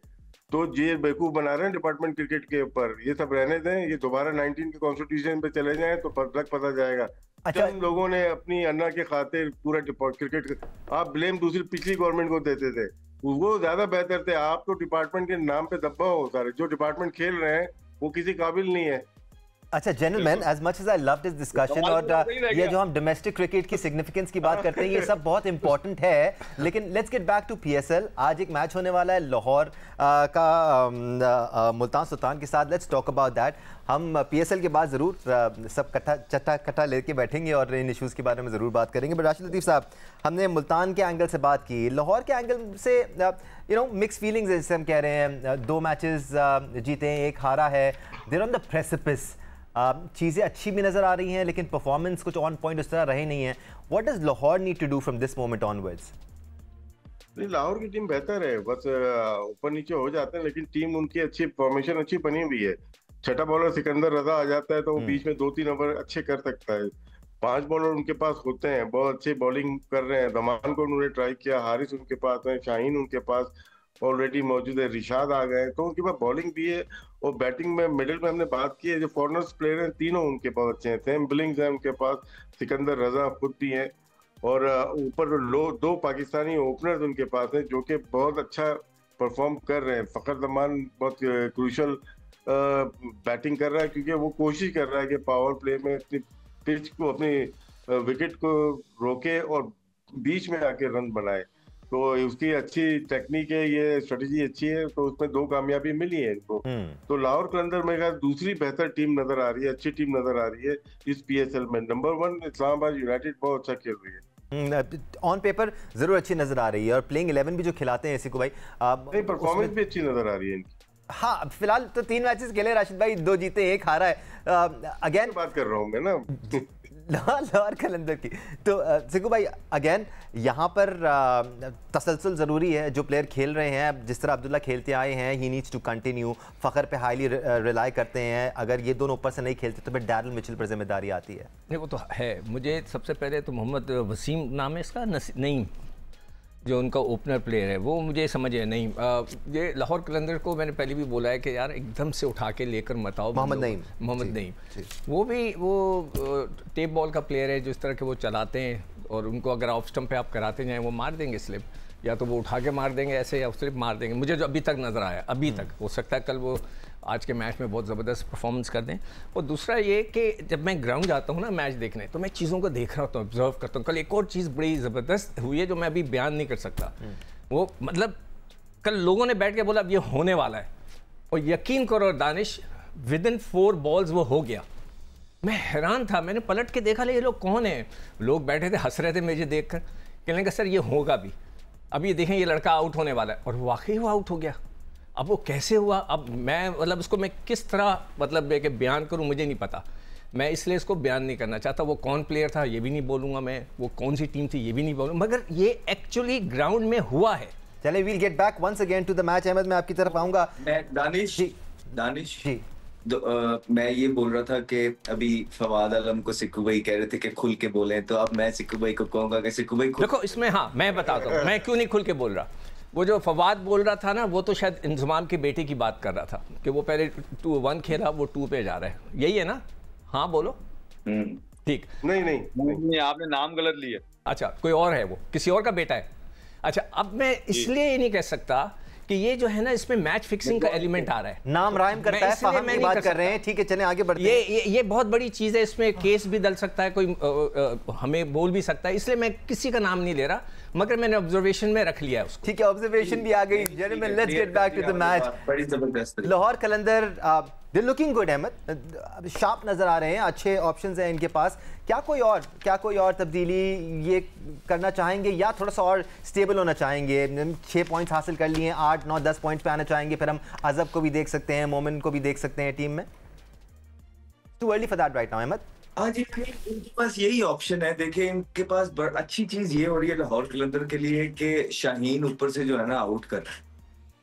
तो ये बेवकूफ बना रहे हैं डिपार्टमेंट क्रिकेट के ऊपर। ये सब रहने दें, ये दोबारा 19 के कॉन्स्टिट्यूशन पे चले जाएं तो फर्क पता जाएगा। अच्छा, चंद लोगों ने अपनी अन्ना के खातिर पूरा क्रिकेट, आप ब्लेम दूसरी पिछली गवर्नमेंट को देते थे, वो ज्यादा बेहतर थे। आप तो डिपार्टमेंट के नाम पे दब्बा हो सारे। जो डिपार्टमेंट खेल रहे हैं वो किसी काबिल नहीं है। अच्छा gentleman, as much as I love this discussion, और ये जो हम डोमेस्टिक क्रिकेट की सिग्निफिकेंस की बात करते हैं, ये सब बहुत इंपॉर्टेंट है, लेकिन let's get back to PSL। आज एक मैच होने वाला है लाहौर का मुल्तान सुल्तान के साथ। Let's talk about that. हम PSL के बाद ज़रूर सब कट्टा लेके बैठेंगे और इन इश्यूज़ के बारे में ज़रूर बात करेंगे। बट राशिद लतीफ़ साहब, हमने मुल्तान के एंगल से बात की, लाहौर के एंगल से मिक्स फीलिंग्स जैसे हम कह रहे हैं। 2 मैचेस जीते हैं, 1 हारा है, देयर ऑन द प्रेसिपिस। चीज़ें अच्छी भी नज़र आ रही हैं, लेकिन परफॉर्मेंस कुछ ऑन पॉइंट उस तरह रहे नहीं है। What does Lahore need to do from this moment onwards? नहीं, लाहौर की टीम बेहतर है, बस ऊपर नीचे हो जाते हैं, लेकिन टीम उनकी अच्छी, फॉर्मेशन अच्छी बनी हुई है। छठा बॉलर सिकंदर रजा आ जाता है तो वो बीच में 2-3 ओवर अच्छे कर सकता है। 5 बॉलर उनके पास होते हैं, बहुत अच्छे बॉलिंग कर रहे हैं। दमान को उन्होंने ट्राई किया, हारिस उनके पास है, शाहीन उनके पास ऑलरेडी मौजूद है, रिशाद आ गए, तो उनके पास बॉलिंग भी है। और बैटिंग में मिडिल में हमने बात की है, जो फॉरनर्स प्लेयर हैं तीनों उनके पास अच्छे हैं। सैम बिलिंग्स है उनके पास, सिकंदर रजा खुद भी है, और ऊपर दो पाकिस्तानी ओपनर्स उनके पास हैं जो कि बहुत अच्छा परफॉर्म कर रहे हैं। फखर जमान बहुत क्रूशल बैटिंग कर रहा है, क्योंकि वो कोशिश कर रहा है कि पावर प्ले में अपनी पिच को, अपनी विकेट को रोके और बीच में आके रन बनाए। तो उसकी अच्छी टेक्निक है, ये स्ट्रेटेजी अच्छी है, तो उसमें 2 कामयाबी मिली है इनको। तो लाहौर कलंदर मेरे ख्याल दूसरी बेहतर टीम नजर आ रही है, अच्छी टीम नजर आ रही है इस PSL में। नंबर 1 इस्लामाबाद यूनाइटेड बहुत अच्छा खेल रही है, ऑन पेपर जरूर अच्छी नजर आ रही है, और प्लेइंग 11 भी जो खिलाते हैं सिकू भाई, नहीं परफॉर्मेंस भी अच्छी नजर आ रही है इनकी। हाँ, फिलहाल तो 3 मैचेस खेले राशिद भाई, 2 जीते 1 हारा है। अगेन बात कर रहा हूँ मैं ना लाहौर कलंदर की। तो सिकू भाई अगेन यहाँ पर तसलसल ज़रूरी है। जो प्लेयर खेल रहे हैं, जिस तरह अब्दुल्ला खेलते आए हैं, he needs to continue. Fakhar पे हाईली रिलाई करते हैं, अगर ये दोनों ऊपर से नहीं खेलते तो फिर डैरिल मिचेल पर जिम्मेदारी आती है। नहीं, वो तो है। मुझे सबसे पहले तो मोहम्मद वसीम नाम है इसका, नहीं, जो उनका ओपनर प्लेयर है, वो मुझे समझ है नहीं। ये लाहौर कलंदर को मैंने पहले भी बोला है कि यार एकदम से उठा के लेकर मत आओ। मोहम्मद नईम वो भी टेप बॉल का प्लेयर है, जिस तरह के वो चलाते हैं, और उनको अगर ऑफ स्टंप पे आप कराते जाएं वो मार देंगे स्लिप, या तो वो उठा के मार देंगे ऐसे, या स्लिप मार देंगे। मुझे जो अभी तक नज़र आया, अभी तक, हो सकता है कल वो आज के मैच में बहुत ज़बरदस्त परफॉर्मेंस कर दें। और दूसरा ये कि जब मैं ग्राउंड जाता हूँ ना मैच देखने, तो मैं चीज़ों को देख रहा होता हूँ, ऑब्जर्व करता हूँ। कल एक और चीज़ बड़ी ज़बरदस्त हुई है जो मैं अभी बयान नहीं कर सकता। वो मतलब कल लोगों ने बैठ के बोला अब ये होने वाला है, और यकीन करो दानिश, विदिन 4 बॉल्स वो हो गया। मैं हैरान था, मैंने पलट के देखा ले ये लोग कौन है। लोग बैठे थे, हंस रहे थे मुझे देख कर, कहने लगा सर ये होगा भी, अब ये देखें ये लड़का आउट होने वाला है। और वाकई वो आउट हो गया। अब वो कैसे हुआ, अब मैं मतलब उसको मैं किस तरह मतलब कि बयान करूं, मुझे नहीं पता। मैं इसलिए इसको बयान नहीं करना चाहता। वो कौन प्लेयर था ये भी नहीं बोलूँगा मैं, वो कौन सी टीम थी ये भी नहीं बोलूँगा, मगर ये एक्चुअली ग्राउंड में हुआ है। चले, we'll get back once again to the match. Ahmed, मैं आपकी तरफ आऊँगा। दानिश जी, मैं ये बोल रहा था कि अभी फवाद आलम को सिक्कू भाई कह रहे थे कि खुल के बोले, तो अब मैं सिक्कू भाई को कहूँगा कि सिक्कू भाई देखो इसमें, हाँ मैं बताता हूँ मैं क्यों नहीं खुल के बोल रहा। वो जो फवाद बोल रहा था ना, वो तो शायद इंजमाम की बेटी की बात कर रहा था कि वो पहले 1 खेला, वो 2 पे जा रहा है, यही है ना? हाँ बोलो। ठीक, नहीं आपने नाम गलत लिया। अच्छा, कोई और है, वो किसी और का बेटा है। अच्छा, अब मैं इसलिए ये नहीं कह सकता कि ये जो है ना, इसमें मैच फिक्सिंग का एलिमेंट आ रहा है। नाम राइम करता है, फाहम की बात कर रहे हैं। ठीक है, चलें आगे बढ़ते हैं। ये बहुत बड़ी चीज़ है, इसमें केस भी डल सकता है, कोई हमें बोल भी सकता है, इसलिए मैं किसी का नाम नहीं ले रहा, मगर मैंने ऑब्जर्वेशन में रख लिया है उसको। ठीक है, ऑब्जर्वेशन भी आ गई। Gentleman, let's get back to the match. बड़ी जबरदस्त Lahore Qalandar they looking good. Ahmed sharp नजर आ रहे हैं, अच्छे ऑप्शंस हैं इनके पास। क्या कोई और तब्दीली ये करना चाहेंगे, या थोड़ा सा और स्टेबल होना चाहेंगे? 6 पॉइंट्स हासिल कर लिए, 8, 9, 10 पॉइंट्स पे आना चाहेंगे, फिर हम अजब को भी देख सकते हैं, मोमिन को भी देख सकते हैं टीम में। Too early for that right now Ahmed. हाँ जी, इनके पास यही ऑप्शन है। देखिए इनके पास अच्छी चीज ये हो रही है लाहौर कलंदर के लिए कि शाहीन ऊपर से जो है ना आउट कर,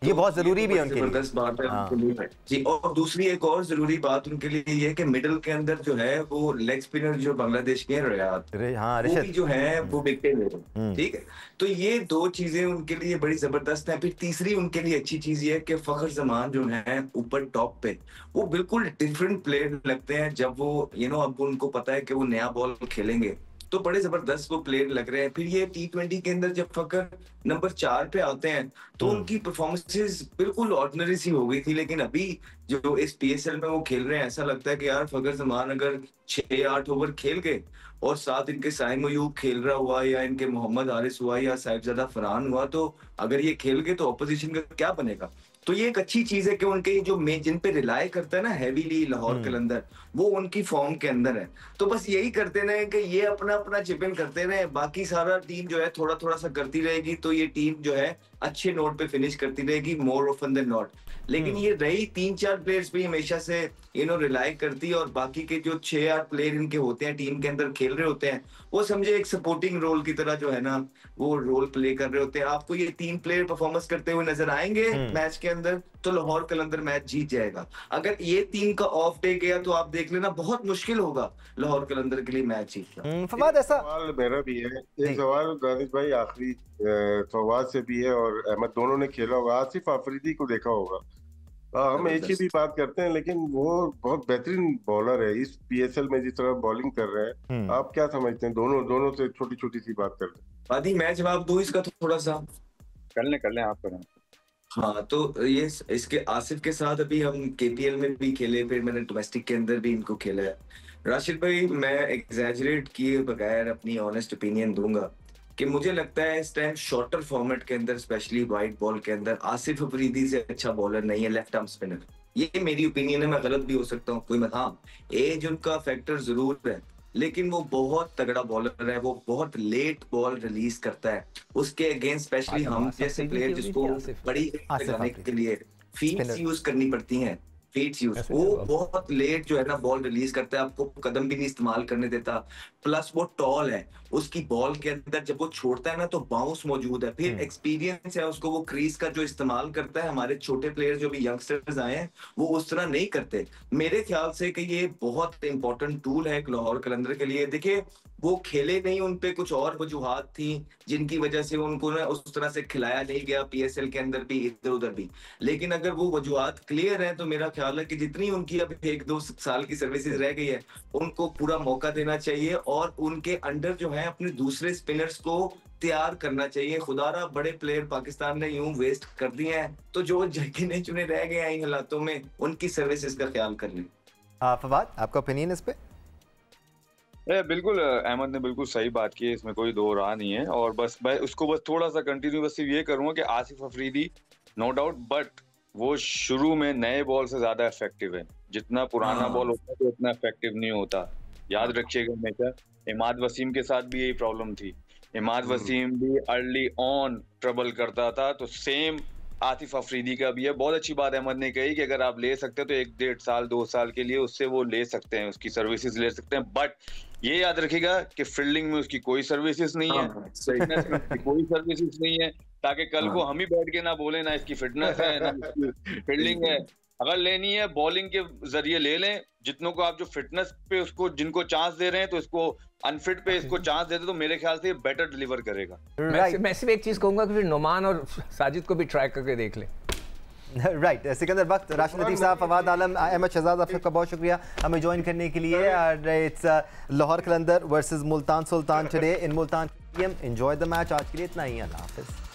ये बहुत जरूरी भी है उनके लिए। जबरदस्त बात है उनके लिए जी। और दूसरी एक और जरूरी बात उनके लिए ये है कि मिडिल के अंदर जो है वो लेग स्पिनर जो बांग्लादेश के हैं रियाद, वो भी जो है वो विकेट ले रहे हैं। ठीक है, तो ये 2 चीजें उनके लिए बड़ी जबरदस्त हैं। फिर तीसरी उनके लिए अच्छी चीज ये है कि फखर जमान जो है ऊपर टॉप पे, वो बिल्कुल डिफरेंट प्लेयर लगते हैं जब वो अब उनको पता है कि वो नया बॉल खेलेंगे, तो बड़े जबरदस्त वो प्लेयर लग रहे हैं। फिर ये T20 के अंदर जब फकर नंबर 4 पे आते हैं तो उनकी परफॉर्मेंसेस बिल्कुल ऑर्डिनरी सी हो गई थी, लेकिन अभी जो इस PSL में वो खेल रहे हैं, ऐसा लगता है कि यार फकर जमान अगर 6-8 ओवर खेल गए और साथ इनके साइम अयूब खेल रहा हुआ, या इनके मोहम्मद हारिस हुआ, या साहिबजादा फरहान हुआ, तो अगर ये खेल गए तो ऑपोजिशन का क्या बनेगा। तो ये एक अच्छी चीज है कि उनके जो जिन पे रिलाय करता है ना हैवीली लाहौर कलंदर, वो उनकी फॉर्म के अंदर है। तो बस यही करते रहे कि ये अपना अपना चिप इन करते रहे, बाकी सारा टीम जो है थोड़ा थोड़ा सा करती रहेगी, तो ये टीम जो है अच्छे नोट पे फिनिश करती रहेगी मोर ऑफन देन नॉट। लेकिन ये रही 3-4 प्लेयर्स पे हमेशा से रिलाई करती है, और बाकी के जो 6-8 प्लेयर इनके होते हैं टीम के अंदर खेल रहे होते हैं, वो समझे एक सपोर्टिंग रोल की तरह जो है ना वो रोल प्ले कर रहे होते हैं। आपको ये 3 प्लेयर परफॉर्मेंस करते हुए नजर आएंगे मैच के अंदर, तो लाहौर कलंदर मैच जीत जाएगा। अगर ये 3 का ऑफ डे गया तो आप देख लेना बहुत मुश्किल होगा लाहौर कलंदर के लिए मैच जीतना। फवाद ऐसा सवाल मेरा भी है, एक सवाल दानिश भाई आखिरी फवाद से भी है और अहमद, दोनों ने खेला होगा, आसिफ अफरीदी को देखा होगा। हम एक ही भी बात करते हैं लेकिन वो बहुत बेहतरीन बॉलर है इस पीएसएल में जिस तरह बॉलिंग कर रहे हैं। आप क्या समझते हैं? दोनों से छोटी छोटी सी बात करते हैं। आदि मैं जवाब दूं इसका थोड़ा सा? कर लें आप करें। हाँ, तो ये इसके आसिफ के साथ अभी हम केपीएल में भी खेले, फिर मैंने डोमेस्टिक के अंदर भी इनको खेला है। राशिद भाई, मैं एग्जैजरेट किए बगैर अपनी ऑनेस्ट ओपिनियन दूंगा कि मुझे लगता है इस टाइम शॉर्टर फॉर्मेट के अंदर, स्पेशली वाइट बॉल के अंदर, आसिफ अफरीदी से अच्छा बॉलर नहीं है लेफ्ट आर्म स्पिनर। ये मेरी ओपिनियन है, मैं गलत भी हो सकता हूँ, कोई मत। हाँ, एज उनका फैक्टर जरूर है, लेकिन वो बहुत तगड़ा बॉलर है, वो बहुत लेट बॉल रिलीज करता है। उसके अगेंस्ट स्पेशली हम जैसे प्लेयर जिसको बड़ी लगाने के लिए फीड्स यूज करनी पड़ती हैं, फीड्स यूज, वो बहुत लेट जो है ना बॉल रिलीज करता है, आपको कदम भी नहीं इस्तेमाल करने देता। प्लस वो टॉल है, उसकी बॉल के अंदर जब वो छोड़ता है ना तो बाउंस मौजूद है, फिर एक्सपीरियंस है उसको, वो क्रीज का जो इस्तेमाल करता है। हमारे छोटे प्लेयर जो भी यंगस्टर्स आए हैं वो उस तरह नहीं करते। मेरे ख्याल से कि ये बहुत इंपॉर्टेंट टूल है लाहौर कलंदर के लिए। देखिए, वो खेले नहीं, उनपे कुछ और वजूहात थी जिनकी वजह से उनको ना उस तरह से खिलाया नहीं गया पीएसएल के अंदर भी, इधर उधर भी। लेकिन अगर वो वजूहात क्लियर है तो मेरा ख्याल है कि जितनी उनकी अब 1-2 साल की सर्विसेज रह गई है उनको पूरा मौका देना चाहिए, और उनके अंडर जो है अपने दूसरे स्पिनर्स को तैयार करना चाहिए। खुदारा बड़े प्लेयर पाकिस्तान ने यूं वेस्ट कर दिए हैं, तो जो गिने चुने रह गए हैं इन हालातों में उनकी सर्विसेज का ख्याल कर लें। फवाद, आपका ओपिनियन इस पे? बिल्कुल, अहमद ने बिल्कुल सही बात की है, इसमें कोई दो राह नहीं है। और बस मैं उसको बस थोड़ा सा कंटिन्यू बस ये करूंगा कि Asif Afridi no doubt, but वो शुरू में नए बॉल से ज्यादा इफेक्टिव है। जितना पुराना बॉल होता है तो उतना इफेक्टिव नहीं होता, याद रखिएगा हमेशा। इमाद वसीम के साथ भी यही प्रॉब्लम थी, इमाद वसीम भी अर्ली ऑन ट्रबल करता था, तो सेम आसिफ अफरीदी का भी है। बहुत अच्छी बात अहमद ने कही कि अगर आप ले सकते हैं तो 1-1.5 साल 2 साल के लिए उससे वो ले सकते हैं, उसकी सर्विसेज ले सकते हैं। बट ये याद रखिएगा कि फील्डिंग में उसकी कोई सर्विसेज नहीं है, फिटनेस में उसकी कोई सर्विसेज नहीं है, ताकि कल को हम ही बैठ के ना बोले ना इसकी फिटनेस है ना इसकी फील्डिंग है। अगर लेनी है बॉलिंग के जरिए ले लें, जितनों को आप जो फिटनेस पे उसको जिनको चांस दे रहे हैं तो इसको अनफिट पे इसको चांस देते तो मेरे ख्याल से बेटर डिलीवर करेगा। मैं सिर्फ एक चीज कहूंगा कि फिर नोमान और साजिद को भी ट्राई करके देख लें। राइट, सिकंदर वक्त, राशिद लतीफ साहब, फवाद आलम, अहमद शहजाद, आपका बहुत शुक्रिया हमें ज्वाइन करने के लिए। It's Lahore Qalandar versus Multan Sultan today in Multan. Enjoy the match. आज के लिए इतना ही, अल्लाह हाफिज़।